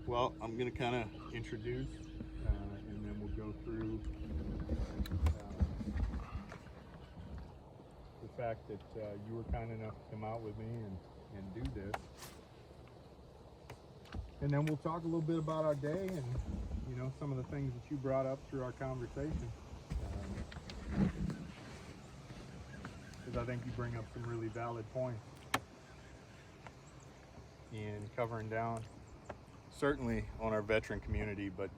Well, I'm going to kind of introduce and then we'll go through the fact that you were kind enough to come out with me and do this. And then we'll talk a little bit about our day and, you know, some of the things that you brought up through our conversation. Because I think you bring up some really valid points in covering down, certainly on our veteran community, but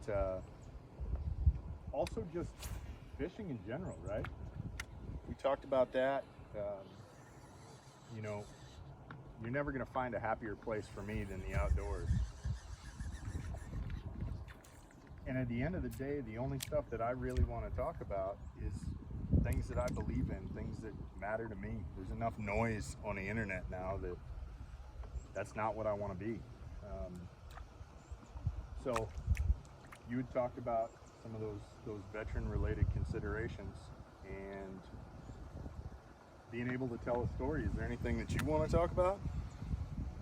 also just fishing in general, right? We talked about that. You know, you're never going to find a happier place for me than the outdoors. And at the end of the day, the only stuff that I really want to talk about is things that I believe in, things that matter to me. There's enough noise on the internet now that that's not what I want to be. So you had talked about some of those veteran-related considerations and being able to tell a story. Is there anything that you want to talk about?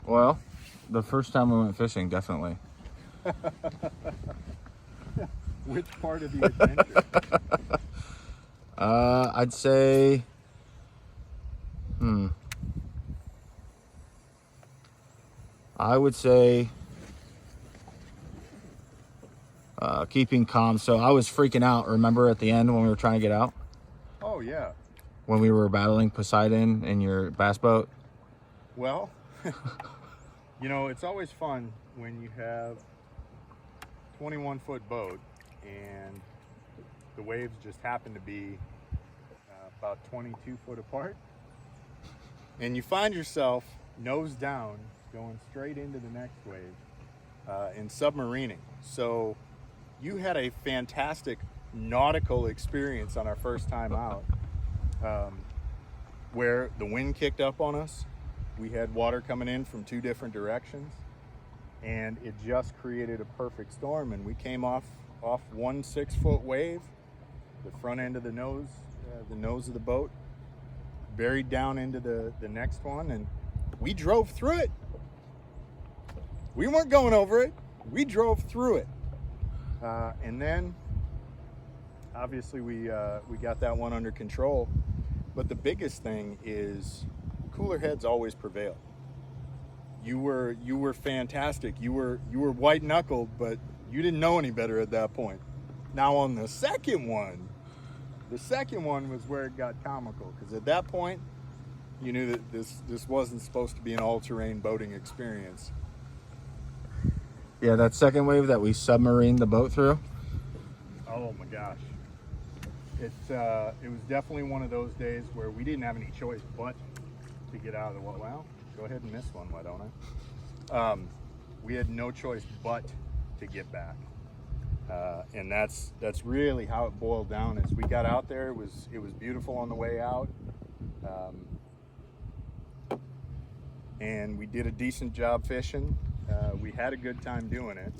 Well, the first time we went fishing, definitely. Which part of the adventure? I'd say, I would say keeping calm. So I was freaking out, remember, at the end when we were trying to get out? Oh, yeah. When we were battling Poseidon in your bass boat? Well, you know, it's always fun when you have 21-foot boat and the waves just happen to be about 22 foot apart, and you find yourself nose down going straight into the next wave in submarining. So you had a fantastic nautical experience on our first time out, where the wind kicked up on us. We had water coming in from two different directions, and it just created a perfect storm. And we came off 1 6-foot wave, the front end of the nose of the boat, buried down into the next one, and we drove through it. We weren't going over it. We drove through it, and then obviously we got that one under control. But the biggest thing is cooler heads always prevail. You were fantastic. You were white knuckled, but you didn't know any better at that point. Now on the second one was where it got comical, because at that point you knew that this wasn't supposed to be an all-terrain boating experience. Yeah, that second wave that we submarined the boat through. Oh my gosh. It was definitely one of those days where we didn't have any choice but to get out of the water. Well, go ahead and miss one, why don't I? We had no choice but to get back. And that's really how it boiled down. As we got out there, it was beautiful on the way out. And we did a decent job fishing. We had a good time doing it,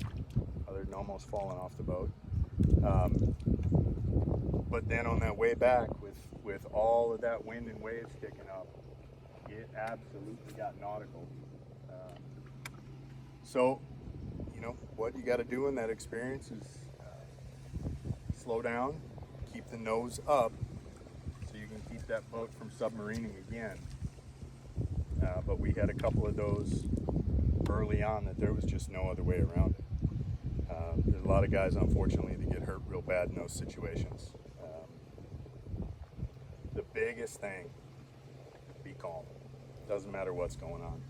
other than almost falling off the boat. But then on that way back, with all of that wind and waves kicking up, it absolutely got nautical. So, you know, what you got to do in that experience is slow down, keep the nose up, so you can keep that boat from submarining again. But we had a couple of those early on that there was just no other way around it. There's a lot of guys, unfortunately, that get hurt real bad in those situations. The biggest thing, be calm. Doesn't matter what's going on.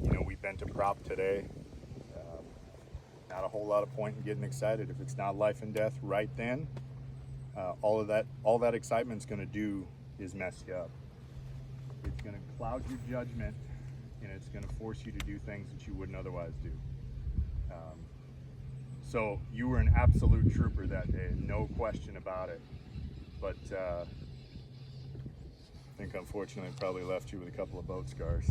You know, we bent a prop today. Not a whole lot of point in getting excited if it's not life and death right then. All that excitement's going to do is mess you up. It's going to cloud your judgment, and it's going to force you to do things that you wouldn't otherwise do. So you were an absolute trooper that day, no question about it. But I think unfortunately probably left you with a couple of boat scars.